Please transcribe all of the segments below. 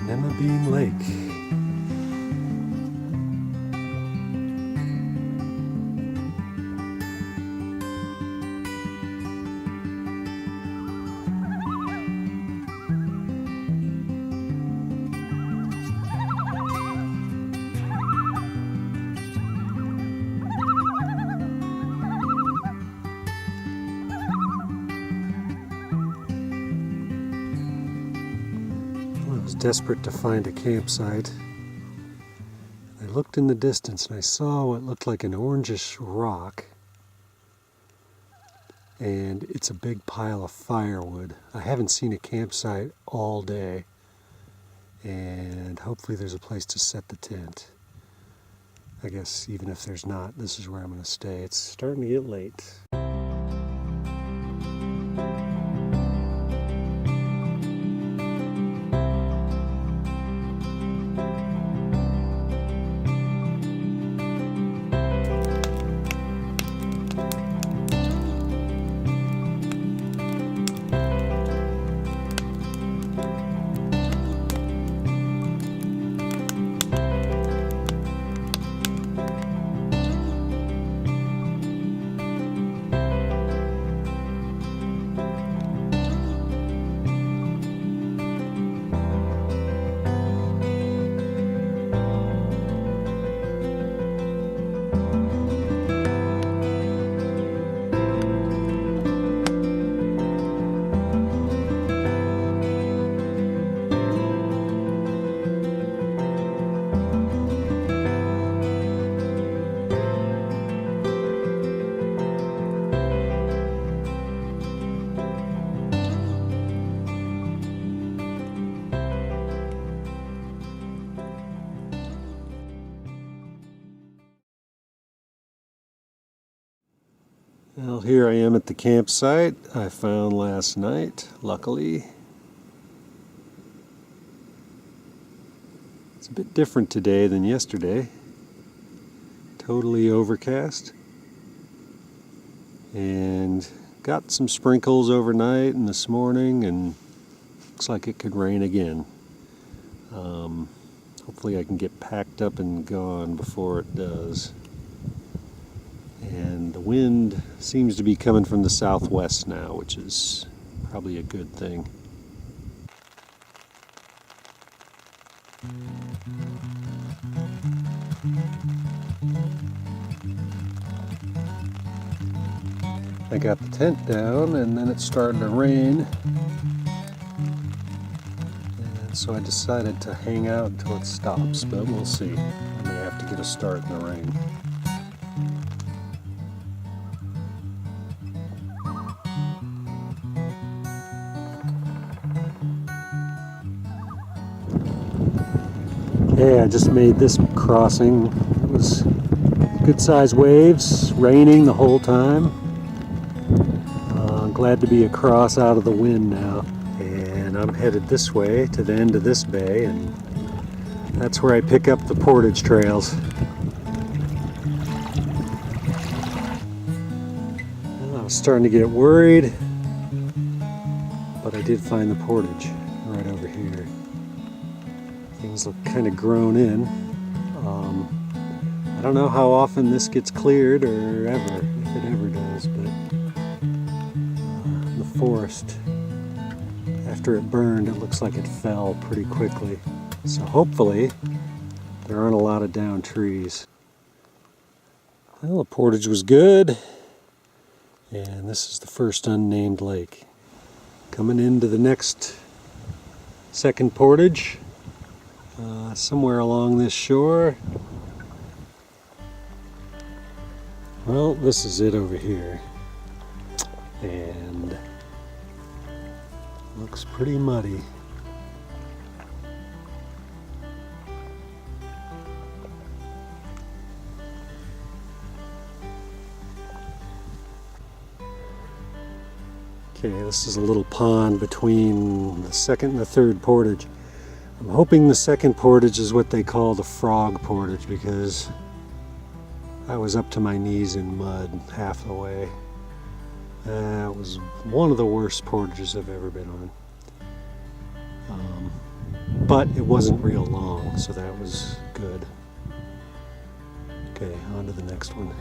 Nemeiben Lake. I was desperate to find a campsite. I looked in the distance and I saw what looked like an orangish rock, and it's a big pile of firewood. I haven't seen a campsite all day, and hopefully there's a place to set the tent. I guess even if there's not, this is where I'm going to stay. It's starting to get late. Well, here I am at the campsite I found last night, luckily. It's a bit different today than yesterday. Totally overcast. And got some sprinkles overnight and this morning, and looks like it could rain again. Hopefully I can get packed up and gone before it does. And the wind seems to be coming from the southwest now, which is probably a good thing. I got the tent down and then it started to rain. And so I decided to hang out until it stops, but we'll see. I may have to get a start in the rain. Okay, I just made this crossing. It was good sized waves, raining the whole time. Glad to be across out of the wind now. And I'm headed this way to the end of this bay, and that's where I pick up the portage trails. Well, I was was starting to get worried, but I did find the portage right over here. Things look kind of grown in. I don't know how often this gets cleared or ever, if it ever does, but the forest, after it burned, it looks like it fell pretty quickly. So hopefully there aren't a lot of downed trees. Well, the portage was good, and this is the first unnamed lake. Coming into the next second portage, somewhere along this shore. Well, this is it over here, and looks pretty muddy. Okay, this is a little pond between the second and the third portage. I'm hoping the second portage is what they call the frog portage, because I was up to my knees in mud half the way. It was one of the worst portages I've ever been on. But it wasn't real long, so that was good. Okay, on to the next one.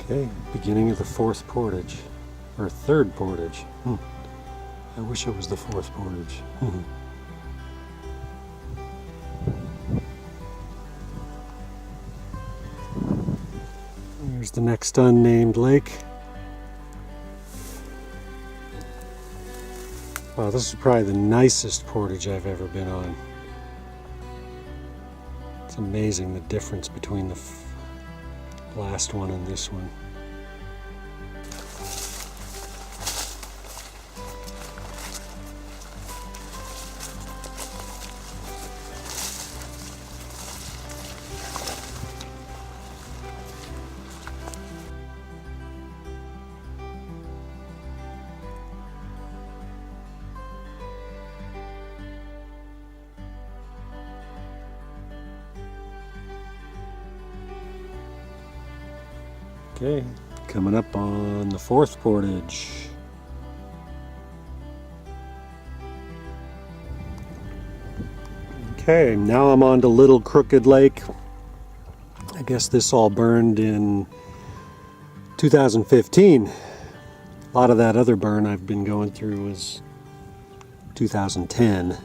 Okay, beginning of the fourth portage, or third portage. I wish it was the fourth portage. There's the next unnamed lake. Wow, this is probably the nicest portage I've ever been on. It's amazing the difference between the last one and this one. Okay, coming up on the fourth portage. Okay, now I'm on to Little Crooked Lake. I guess this all burned in 2015. A lot of that other burn I've been going through was 2010.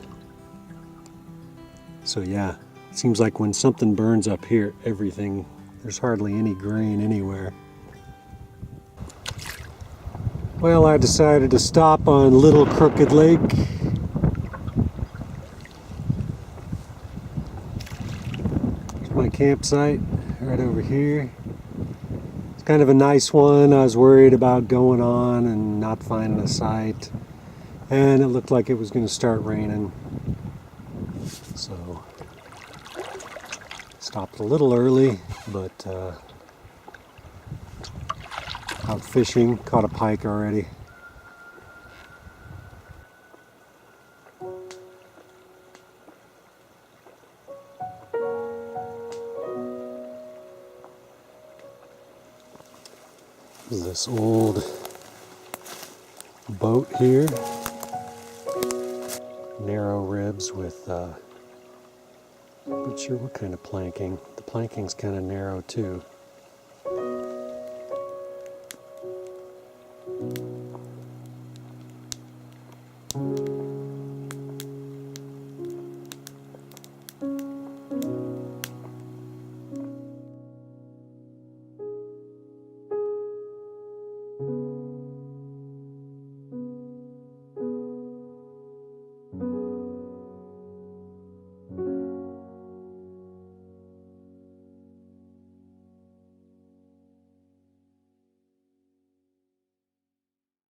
So yeah, it seems like when something burns up here, there's hardly any grain anywhere. Well, I decided to stop on Little Crooked Lake. There's my campsite right over here. It's kind of a nice one. I was worried about going on and not finding a site, and it looked like it was going to start raining. So stopped a little early, but out fishing, caught a pike already. This old boat here, narrow ribs with not sure what kind of planking. The planking's kind of narrow too.